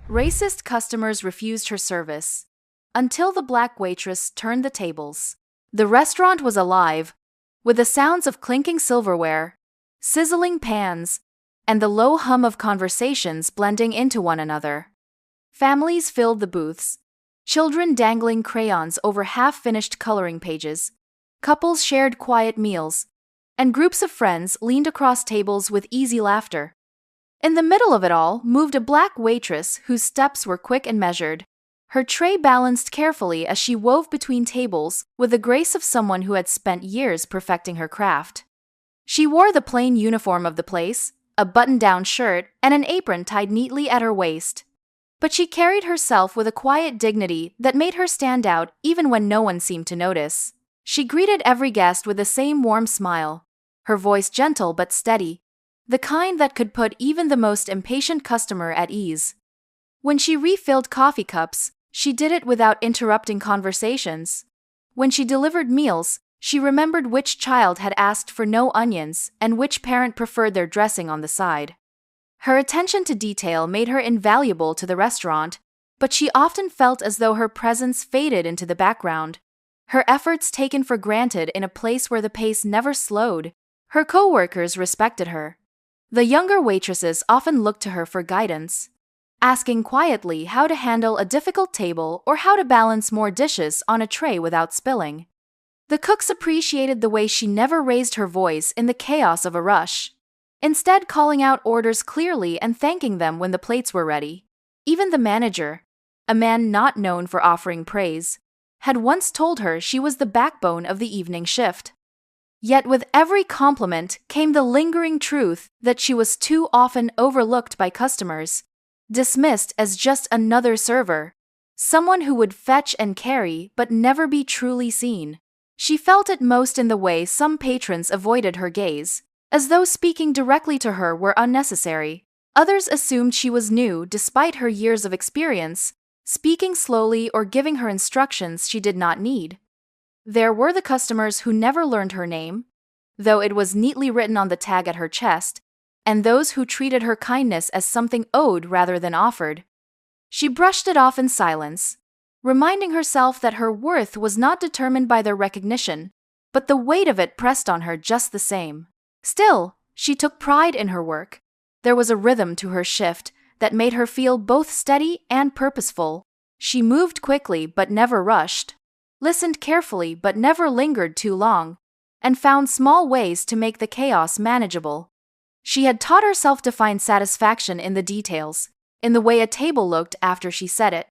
Racist customers refused her service until the black waitress turned the tables. The restaurant was alive, with the sounds of clinking silverware, sizzling pans, and the low hum of conversations blending into one another. Families filled the booths, children dangling crayons over half-finished coloring pages, couples shared quiet meals, and groups of friends leaned across tables with easy laughter. In the middle of it all moved a black waitress whose steps were quick and measured, her tray balanced carefully as she wove between tables with the grace of someone who had spent years perfecting her craft. She wore the plain uniform of the place, a button-down shirt and an apron tied neatly at her waist. But she carried herself with a quiet dignity that made her stand out even when no one seemed to notice. She greeted every guest with the same warm smile, her voice gentle but steady, the kind that could put even the most impatient customer at ease. When she refilled coffee cups, she did it without interrupting conversations. When she delivered meals, she remembered which child had asked for no onions and which parent preferred their dressing on the side. Her attention to detail made her invaluable to the restaurant, but she often felt as though her presence faded into the background, her efforts taken for granted in a place where the pace never slowed. Her co-workers respected her. The younger waitresses often looked to her for guidance, asking quietly how to handle a difficult table or how to balance more dishes on a tray without spilling. The cooks appreciated the way she never raised her voice in the chaos of a rush, instead calling out orders clearly and thanking them when the plates were ready. Even the manager, a man not known for offering praise, had once told her she was the backbone of the evening shift. Yet with every compliment came the lingering truth that she was too often overlooked by customers, dismissed as just another server, someone who would fetch and carry but never be truly seen. She felt it most in the way some patrons avoided her gaze, as though speaking directly to her were unnecessary. Others assumed she was new despite her years of experience, speaking slowly or giving her instructions she did not need. There were the customers who never learned her name, though it was neatly written on the tag at her chest, and those who treated her kindness as something owed rather than offered. She brushed it off in silence, reminding herself that her worth was not determined by their recognition, but the weight of it pressed on her just the same. Still, she took pride in her work. There was a rhythm to her shift that made her feel both steady and purposeful. She moved quickly but never rushed, listened carefully but never lingered too long, and found small ways to make the chaos manageable. She had taught herself to find satisfaction in the details, in the way a table looked after she set it,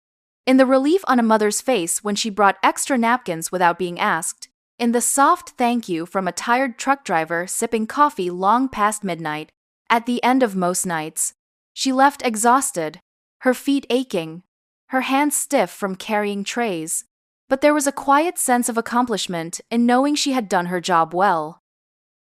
in the relief on a mother's face when she brought extra napkins without being asked, in the soft thank you from a tired truck driver sipping coffee long past midnight. At the end of most nights, she left exhausted, her feet aching, her hands stiff from carrying trays. But there was a quiet sense of accomplishment in knowing she had done her job well.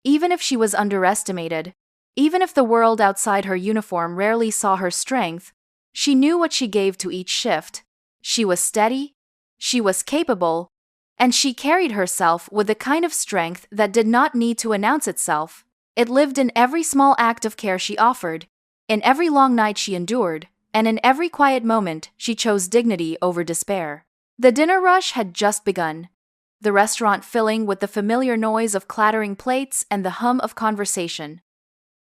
Even if she was underestimated, even if the world outside her uniform rarely saw her strength, she knew what she gave to each shift. She was steady, she was capable, and she carried herself with the kind of strength that did not need to announce itself. It lived in every small act of care she offered, in every long night she endured, and in every quiet moment she chose dignity over despair. The dinner rush had just begun, the restaurant filling with the familiar noise of clattering plates and the hum of conversation.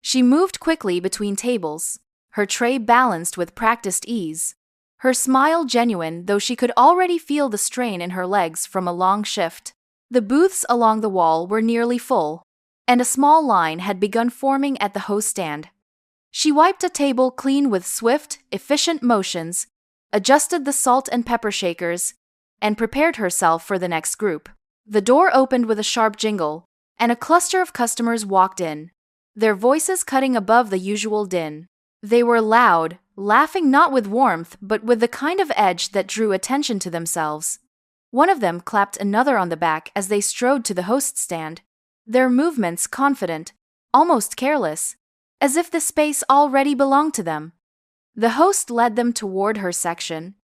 She moved quickly between tables, her tray balanced with practiced ease, her smile genuine though she could already feel the strain in her legs from a long shift. The booths along the wall were nearly full, and a small line had begun forming at the host stand. She wiped a table clean with swift, efficient motions, adjusted the salt and pepper shakers, and prepared herself for the next group. The door opened with a sharp jingle, and a cluster of customers walked in, their voices cutting above the usual din. They were loud, laughing not with warmth but with the kind of edge that drew attention to themselves. One of them clapped another on the back as they strode to the host stand, their movements confident, almost careless, as if the space already belonged to them. The host led them toward her section,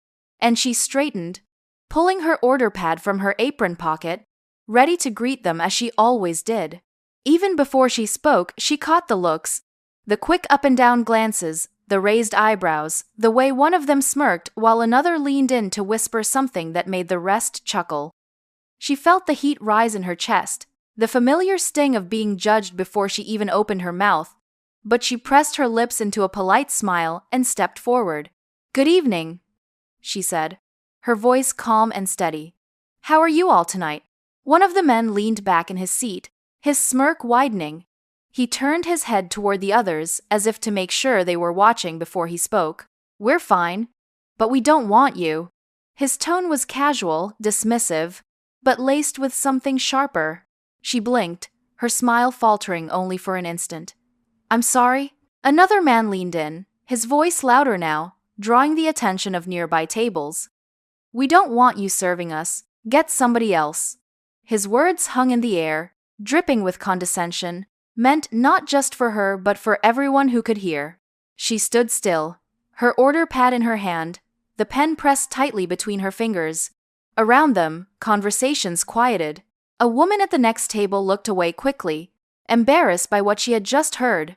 and she straightened, pulling her order pad from her apron pocket, ready to greet them as she always did. Even before she spoke, she caught the looks, the quick up and down glances, the raised eyebrows, the way one of them smirked while another leaned in to whisper something that made the rest chuckle. She felt the heat rise in her chest, the familiar sting of being judged before she even opened her mouth, but she pressed her lips into a polite smile and stepped forward. "Good evening," she said, her voice calm and steady. "How are you all tonight?" One of the men leaned back in his seat, his smirk widening. He turned his head toward the others as if to make sure they were watching before he spoke. "We're fine, but we don't want you." His tone was casual, dismissive, but laced with something sharper. She blinked, her smile faltering only for an instant. "I'm sorry?" Another man leaned in, his voice louder now, drawing the attention of nearby tables. "We don't want you serving us. Get somebody else." His words hung in the air, dripping with condescension, meant not just for her but for everyone who could hear. She stood still, her order pad in her hand, the pen pressed tightly between her fingers. Around them, conversations quieted. A woman at the next table looked away quickly, embarrassed by what she had just heard.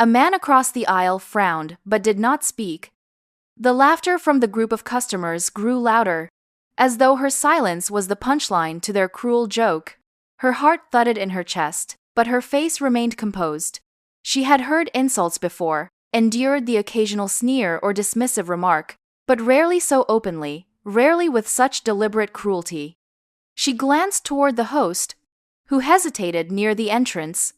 A man across the aisle frowned but did not speak. The laughter from the group of customers grew louder, as though her silence was the punchline to their cruel joke. Her heart thudded in her chest, but her face remained composed. She had heard insults before, endured the occasional sneer or dismissive remark, but rarely so openly, rarely with such deliberate cruelty. She glanced toward the host, who hesitated near the entrance,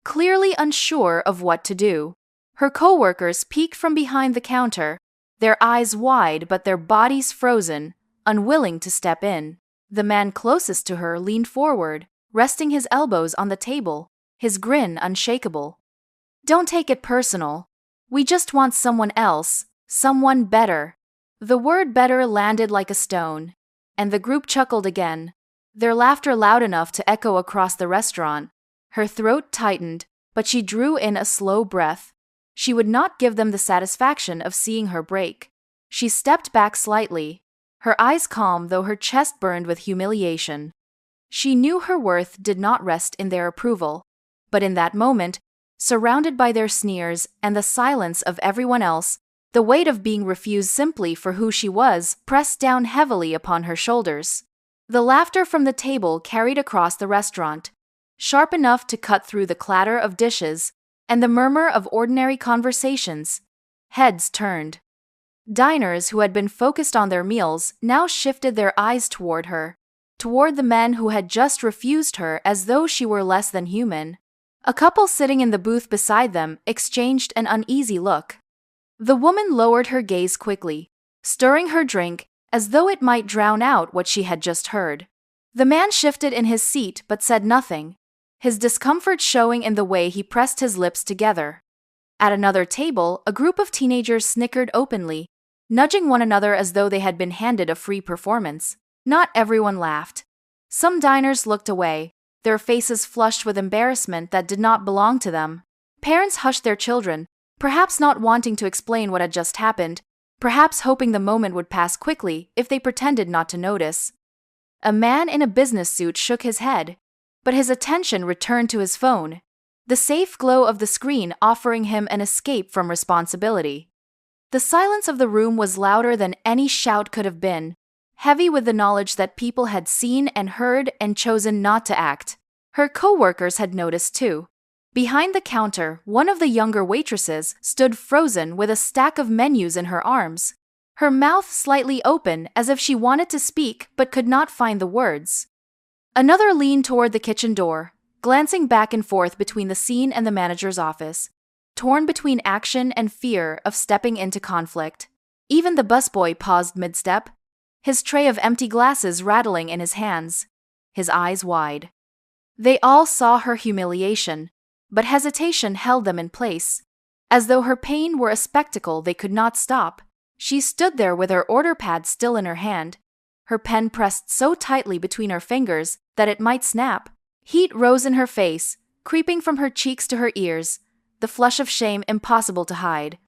clearly unsure of what to do. Her co-workers peeked from behind the counter, their eyes wide but their bodies frozen, unwilling to step in. The man closest to her leaned forward, resting his elbows on the table, his grin unshakable. "Don't take it personal. We just want someone else, someone better." The word better landed like a stone, and the group chuckled again, their laughter loud enough to echo across the restaurant. Her throat tightened, but she drew in a slow breath. She would not give them the satisfaction of seeing her break. She stepped back slightly, her eyes calm though her chest burned with humiliation. She knew her worth did not rest in their approval, but in that moment, surrounded by their sneers and the silence of everyone else, the weight of being refused simply for who she was pressed down heavily upon her shoulders. The laughter from the table carried across the restaurant, sharp enough to cut through the clatter of dishes and the murmur of ordinary conversations. Heads turned. Diners who had been focused on their meals now shifted their eyes toward her, toward the men who had just refused her as though she were less than human. A couple sitting in the booth beside them exchanged an uneasy look. The woman lowered her gaze quickly, stirring her drink as though it might drown out what she had just heard. The man shifted in his seat but said nothing, his discomfort showing in the way he pressed his lips together. At another table, a group of teenagers snickered openly, nudging one another as though they had been handed a free performance. Not everyone laughed. Some diners looked away, their faces flushed with embarrassment that did not belong to them. Parents hushed their children, perhaps not wanting to explain what had just happened, perhaps hoping the moment would pass quickly if they pretended not to notice. A man in a business suit shook his head, but his attention returned to his phone, the safe glow of the screen offering him an escape from responsibility. The silence of the room was louder than any shout could have been, heavy with the knowledge that people had seen and heard and chosen not to act. Her co-workers had noticed too. Behind the counter, one of the younger waitresses stood frozen with a stack of menus in her arms, her mouth slightly open as if she wanted to speak but could not find the words. Another leaned toward the kitchen door, glancing back and forth between the scene and the manager's office, torn between action and fear of stepping into conflict. Even the busboy paused mid-step, his tray of empty glasses rattling in his hands, his eyes wide. They all saw her humiliation, but hesitation held them in place, as though her pain were a spectacle they could not stop. She stood there with her order pad still in her hand, her pen pressed so tightly between her fingers that it might snap. Heat rose in her face, creeping from her cheeks to her ears, the flush of shame impossible to hide.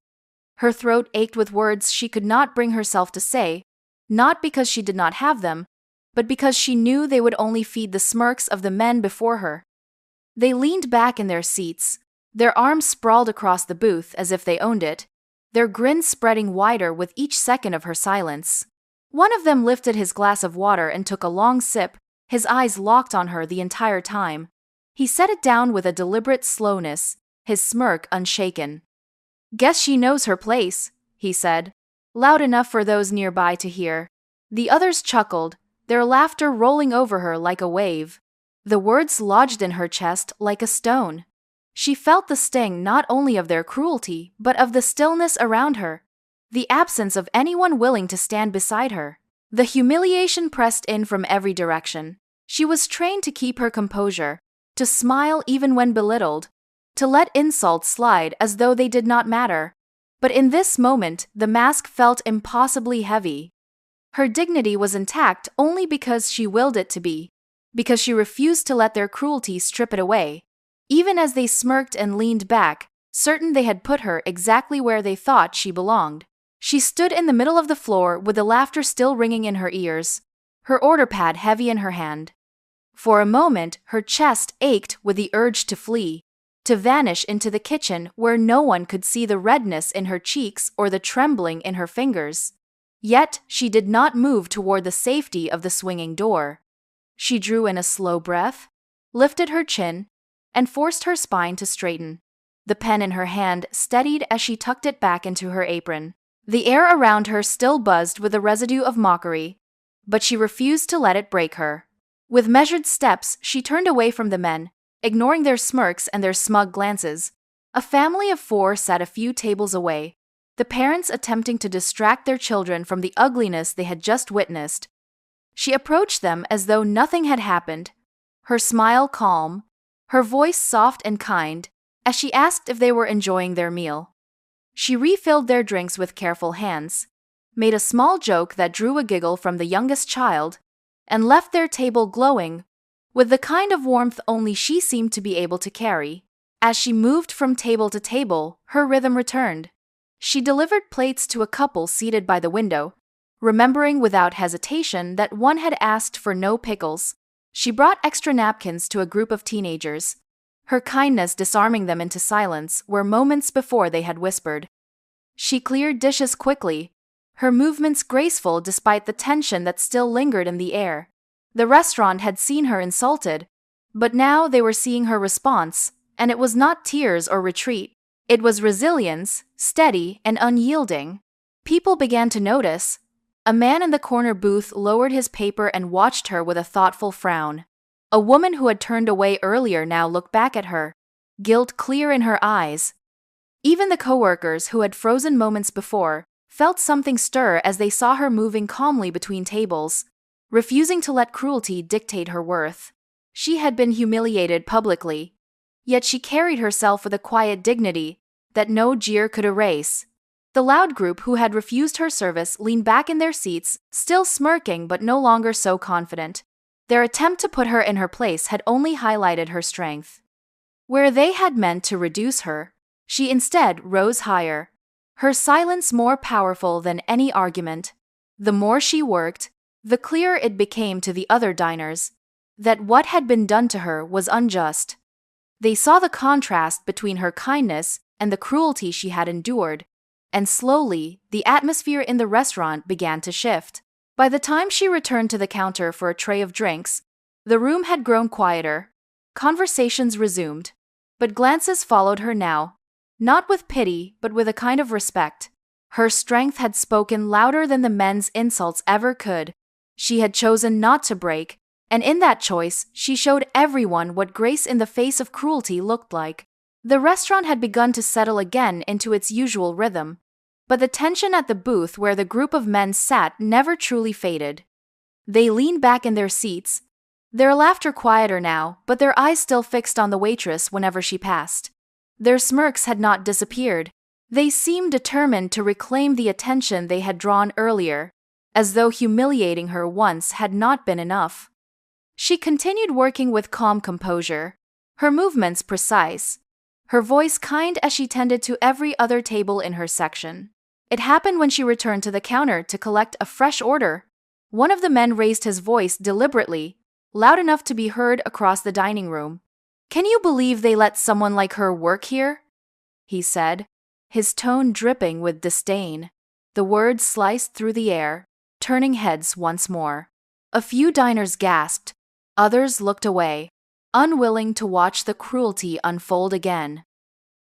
Her throat ached with words she could not bring herself to say, not because she did not have them, but because she knew they would only feed the smirks of the men before her. They leaned back in their seats, their arms sprawled across the booth as if they owned it, their grins spreading wider with each second of her silence. One of them lifted his glass of water and took a long sip, his eyes locked on her the entire time. He set it down with a deliberate slowness, his smirk unshaken. "Guess she knows her place," he said, loud enough for those nearby to hear. The others chuckled, their laughter rolling over her like a wave. The words lodged in her chest like a stone. She felt the sting not only of their cruelty but of the stillness around her, the absence of anyone willing to stand beside her. The humiliation pressed in from every direction. She was trained to keep her composure, to smile even when belittled, to let insults slide as though they did not matter. But in this moment, the mask felt impossibly heavy. Her dignity was intact only because she willed it to be, because she refused to let their cruelty strip it away. Even as they smirked and leaned back, certain they had put her exactly where they thought she belonged. She stood in the middle of the floor with the laughter still ringing in her ears, her order pad heavy in her hand. For a moment, her chest ached with the urge to flee, to vanish into the kitchen where no one could see the redness in her cheeks or the trembling in her fingers. Yet, she did not move toward the safety of the swinging door. She drew in a slow breath, lifted her chin, and forced her spine to straighten. The pen in her hand steadied as she tucked it back into her apron. The air around her still buzzed with a residue of mockery, but she refused to let it break her. With measured steps, she turned away from the men, ignoring their smirks and their smug glances. A family of 4 sat a few tables away, the parents attempting to distract their children from the ugliness they had just witnessed. She approached them as though nothing had happened, her smile calm, her voice soft and kind, as she asked if they were enjoying their meal. She refilled their drinks with careful hands, made a small joke that drew a giggle from the youngest child, and left their table glowing with the kind of warmth only she seemed to be able to carry. As she moved from table to table, her rhythm returned. She delivered plates to a couple seated by the window, remembering without hesitation that one had asked for no pickles. She brought extra napkins to a group of teenagers, her kindness disarming them into silence where moments before they had whispered. She cleared dishes quickly, her movements graceful despite the tension that still lingered in the air. The restaurant had seen her insulted, but now they were seeing her response, and it was not tears or retreat. It was resilience, steady and unyielding. People began to notice. A man in the corner booth lowered his paper and watched her with a thoughtful frown. A woman who had turned away earlier now looked back at her, guilt clear in her eyes. Even the coworkers who had frozen moments before felt something stir as they saw her moving calmly between tables, refusing to let cruelty dictate her worth. She had been humiliated publicly, yet she carried herself with a quiet dignity that no jeer could erase. The loud group who had refused her service leaned back in their seats, still smirking but no longer so confident. Their attempt to put her in her place had only highlighted her strength. Where they had meant to reduce her, she instead rose higher, her silence more powerful than any argument. The more she worked, the clearer it became to the other diners that what had been done to her was unjust. They saw the contrast between her kindness and the cruelty she had endured, and slowly, the atmosphere in the restaurant began to shift. By the time she returned to the counter for a tray of drinks, the room had grown quieter. Conversations resumed, but glances followed her now, not with pity but with a kind of respect. Her strength had spoken louder than the men's insults ever could. She had chosen not to break, and in that choice, she showed everyone what grace in the face of cruelty looked like. The restaurant had begun to settle again into its usual rhythm, but the tension at the booth where the group of men sat never truly faded. They leaned back in their seats, their laughter quieter now, but their eyes still fixed on the waitress whenever she passed. Their smirks had not disappeared. They seemed determined to reclaim the attention they had drawn earlier, as though humiliating her once had not been enough. She continued working with calm composure, her movements precise, her voice kind as she tended to every other table in her section. It happened when she returned to the counter to collect a fresh order. One of the men raised his voice deliberately, loud enough to be heard across the dining room. "Can you believe they let someone like her work here?" he said, his tone dripping with disdain. The words sliced through the air, turning heads once more. A few diners gasped, others looked away, unwilling to watch the cruelty unfold again.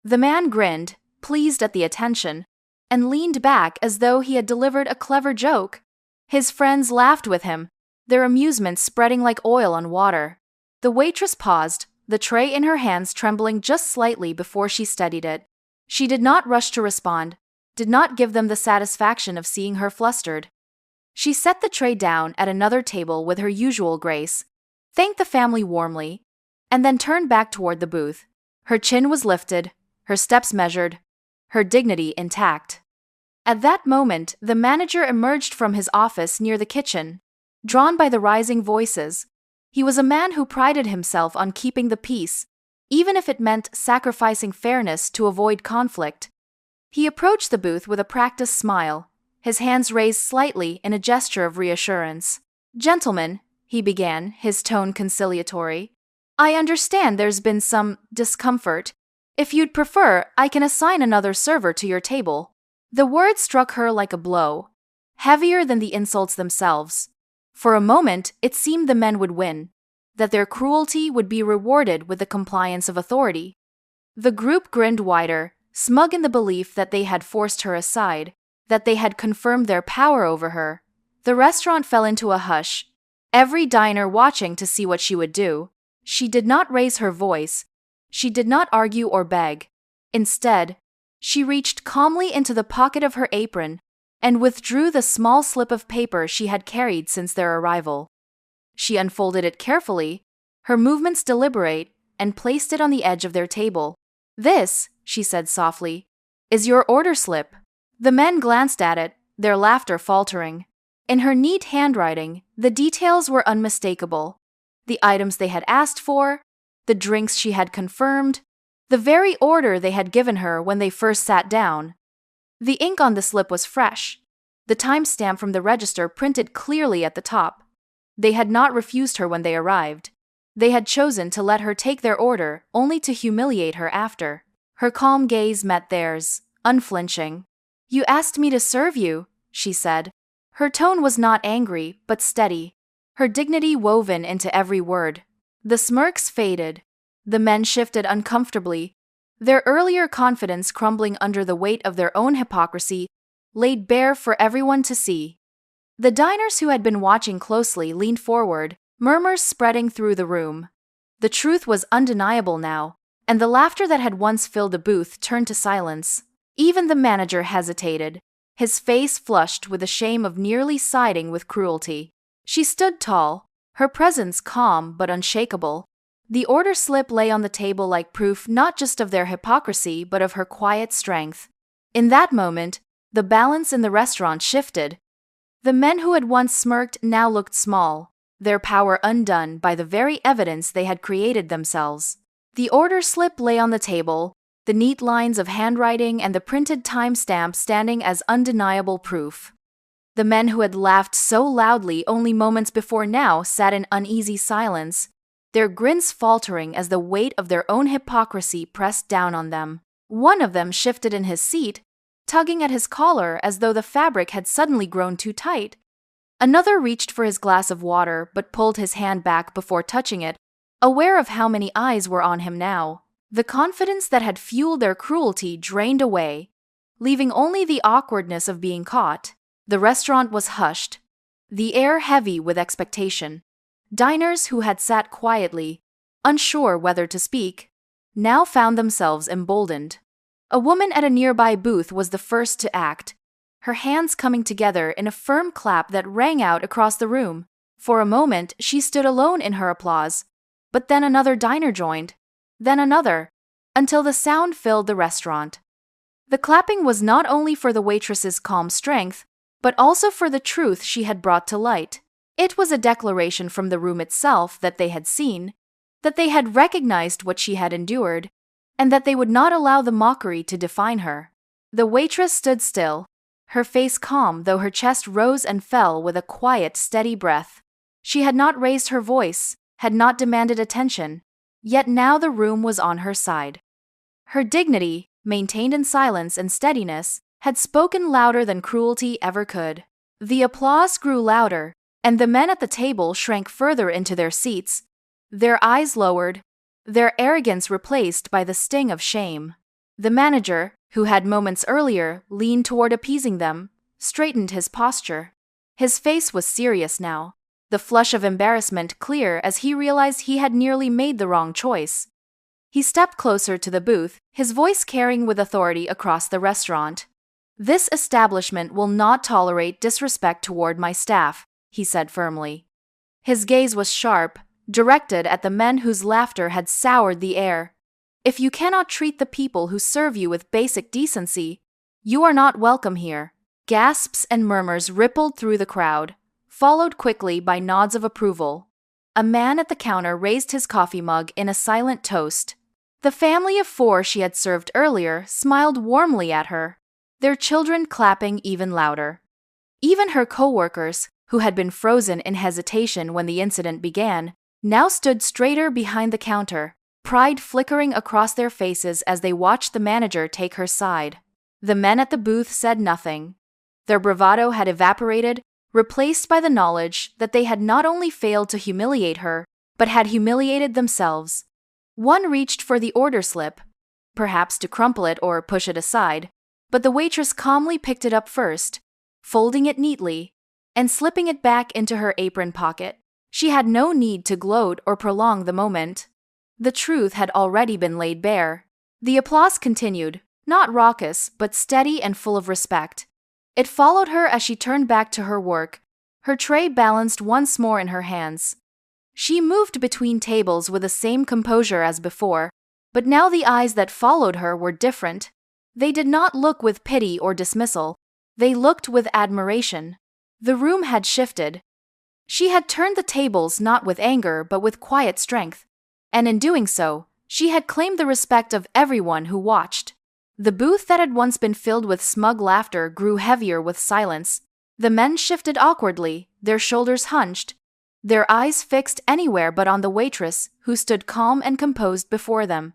The man grinned, pleased at the attention, and leaned back as though he had delivered a clever joke. His friends laughed with him, their amusement spreading like oil on water. The waitress paused, the tray in her hands trembling just slightly before she steadied it. She did not rush to respond, did not give them the satisfaction of seeing her flustered. She set the tray down at another table with her usual grace, thanked the family warmly, and then turned back toward the booth. Her chin was lifted, her steps measured, her dignity intact. At that moment, the manager emerged from his office near the kitchen, drawn by the rising voices. He was a man who prided himself on keeping the peace, even if it meant sacrificing fairness to avoid conflict. He approached the booth with a practiced smile, his hands raised slightly in a gesture of reassurance. "Gentlemen," he began, his tone conciliatory, "I understand there's been some discomfort. If you'd prefer, I can assign another server to your table." The word struck her like a blow, heavier than the insults themselves. For a moment, it seemed the men would win, that their cruelty would be rewarded with the compliance of authority. The group grinned wider, smug in the belief that they had forced her aside, that they had confirmed their power over her. The restaurant fell into a hush, every diner watching to see what she would do. She did not raise her voice. She did not argue or beg. Instead, she reached calmly into the pocket of her apron and withdrew the small slip of paper she had carried since their arrival. She unfolded it carefully, her movements deliberate, and placed it on the edge of their table. "This," she said softly, "is your order slip." The men glanced at it, their laughter faltering. In her neat handwriting, the details were unmistakable. The items they had asked for, the drinks she had confirmed, the very order they had given her when they first sat down. The ink on the slip was fresh, the timestamp from the register printed clearly at the top. They had not refused her when they arrived. They had chosen to let her take their order, only to humiliate her after. Her calm gaze met theirs, unflinching. "You asked me to serve you," she said. Her tone was not angry, but steady, her dignity woven into every word. The smirks faded. The men shifted uncomfortably, their earlier confidence crumbling under the weight of their own hypocrisy, laid bare for everyone to see. The diners who had been watching closely leaned forward, murmurs spreading through the room. The truth was undeniable now, and the laughter that had once filled the booth turned to silence. Even the manager hesitated, his face flushed with the shame of nearly siding with cruelty. She stood tall, her presence calm but unshakable. The order slip lay on the table like proof not just of their hypocrisy but of her quiet strength. In that moment, the balance in the restaurant shifted. The men who had once smirked now looked small, their power undone by the very evidence they had created themselves. The order slip lay on the table, the neat lines of handwriting and the printed timestamp standing as undeniable proof. The men who had laughed so loudly only moments before now sat in uneasy silence, their grins faltering as the weight of their own hypocrisy pressed down on them. One of them shifted in his seat, tugging at his collar as though the fabric had suddenly grown too tight. Another reached for his glass of water but pulled his hand back before touching it, aware of how many eyes were on him now. The confidence that had fueled their cruelty drained away, leaving only the awkwardness of being caught. The restaurant was hushed, the air heavy with expectation. Diners who had sat quietly, unsure whether to speak, now found themselves emboldened. A woman at a nearby booth was the first to act, her hands coming together in a firm clap that rang out across the room. For a moment, she stood alone in her applause, but then another diner joined, then another, until the sound filled the restaurant. The clapping was not only for the waitress's calm strength, but also for the truth she had brought to light. It was a declaration from the room itself that they had seen, that they had recognized what she had endured, and that they would not allow the mockery to define her. The waitress stood still, her face calm though her chest rose and fell with a quiet, steady breath. She had not raised her voice, had not demanded attention, yet now the room was on her side. Her dignity, maintained in silence and steadiness, had spoken louder than cruelty ever could. The applause grew louder, and the men at the table shrank further into their seats, their eyes lowered, their arrogance replaced by the sting of shame. The manager, who had moments earlier leaned toward appeasing them, straightened his posture. His face was serious now, the flush of embarrassment clear as he realized he had nearly made the wrong choice. He stepped closer to the booth, his voice carrying with authority across the restaurant. "This establishment will not tolerate disrespect toward my staff," he said firmly. His gaze was sharp, directed at the men whose laughter had soured the air. "If you cannot treat the people who serve you with basic decency, you are not welcome here." Gasps and murmurs rippled through the crowd, followed quickly by nods of approval. A man at the counter raised his coffee mug in a silent toast. The family of 4 she had served earlier smiled warmly at her, their children clapping even louder. Even her co-workers, who had been frozen in hesitation when the incident began, now stood straighter behind the counter, pride flickering across their faces as they watched the manager take her side. The men at the booth said nothing. Their bravado had evaporated, replaced by the knowledge that they had not only failed to humiliate her, but had humiliated themselves. One reached for the order slip, perhaps to crumple it or push it aside, but the waitress calmly picked it up first, folding it neatly, and slipping it back into her apron pocket. She had no need to gloat or prolong the moment. The truth had already been laid bare. The applause continued, not raucous but steady and full of respect. It followed her as she turned back to her work, her tray balanced once more in her hands. She moved between tables with the same composure as before, but now the eyes that followed her were different. They did not look with pity or dismissal, they looked with admiration. The room had shifted. She had turned the tables not with anger but with quiet strength, and in doing so, she had claimed the respect of everyone who watched. The booth that had once been filled with smug laughter grew heavier with silence. The men shifted awkwardly, their shoulders hunched, their eyes fixed anywhere but on the waitress, who stood calm and composed before them.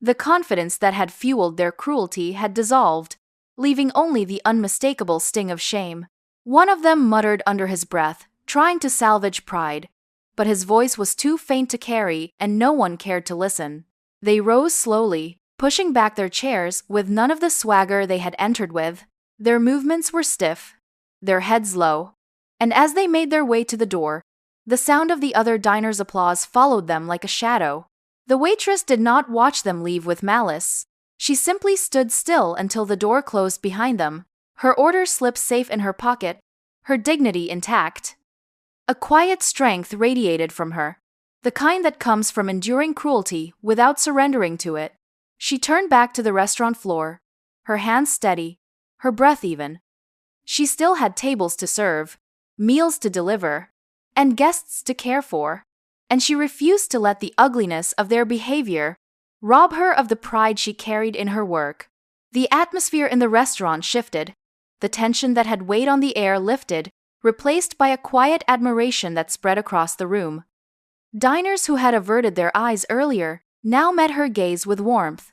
The confidence that had fueled their cruelty had dissolved, leaving only the unmistakable sting of shame. One of them muttered under his breath, trying to salvage pride, but his voice was too faint to carry, and no one cared to listen. They rose slowly, pushing back their chairs with none of the swagger they had entered with. Their movements were stiff, their heads low, and as they made their way to the door, the sound of the other diners' applause followed them like a shadow. The waitress did not watch them leave with malice. She simply stood still until the door closed behind them, her order slip safe in her pocket, her dignity intact. A quiet strength radiated from her, the kind that comes from enduring cruelty without surrendering to it. She turned back to the restaurant floor, her hands steady, her breath even. She still had tables to serve, meals to deliver, and guests to care for, and she refused to let the ugliness of their behavior rob her of the pride she carried in her work. The atmosphere in the restaurant shifted, the tension that had weighed on the air lifted, replaced by a quiet admiration that spread across the room. Diners who had averted their eyes earlier now met her gaze with warmth.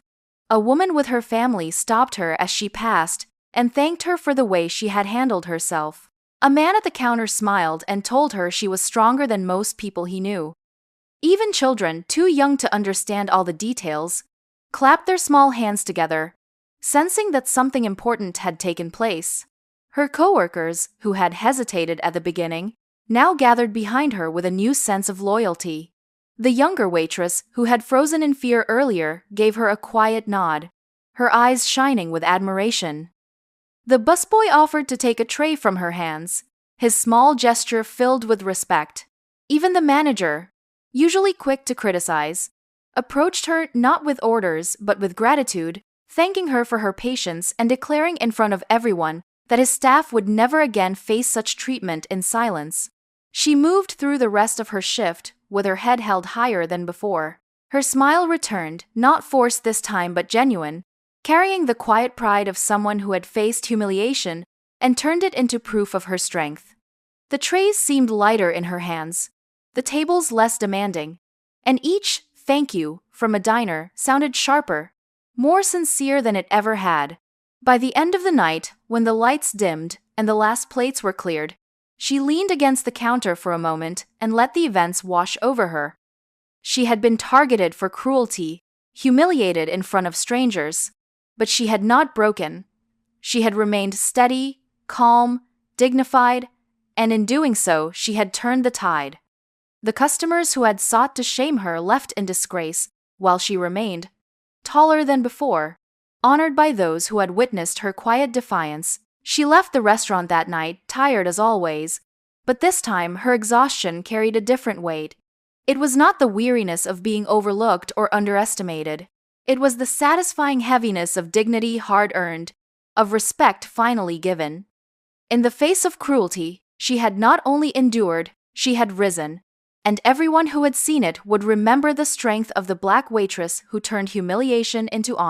A woman with her family stopped her as she passed and thanked her for the way she had handled herself. A man at the counter smiled and told her she was stronger than most people he knew. Even children, too young to understand all the details, clapped their small hands together, sensing that something important had taken place. Her coworkers, who had hesitated at the beginning, now gathered behind her with a new sense of loyalty. The younger waitress, who had frozen in fear earlier, gave her a quiet nod, her eyes shining with admiration. The busboy offered to take a tray from her hands, his small gesture filled with respect. Even the manager, usually quick to criticize, approached her not with orders but with gratitude, thanking her for her patience and declaring in front of everyone that his staff would never again face such treatment in silence. She moved through the rest of her shift, with her head held higher than before. Her smile returned, not forced this time but genuine, carrying the quiet pride of someone who had faced humiliation and turned it into proof of her strength. The trays seemed lighter in her hands, the tables less demanding, and each "thank you" from a diner sounded sharper, more sincere than it ever had. By the end of the night, when the lights dimmed and the last plates were cleared, she leaned against the counter for a moment and let the events wash over her. She had been targeted for cruelty, humiliated in front of strangers, but she had not broken. She had remained steady, calm, dignified, and in doing so, she had turned the tide. The customers who had sought to shame her left in disgrace, while she remained, taller than before, honored by those who had witnessed her quiet defiance. She left the restaurant that night, tired as always, but this time her exhaustion carried a different weight. It was not the weariness of being overlooked or underestimated. It was the satisfying heaviness of dignity hard-earned, of respect finally given. In the face of cruelty, she had not only endured, she had risen, and everyone who had seen it would remember the strength of the black waitress who turned humiliation into honor.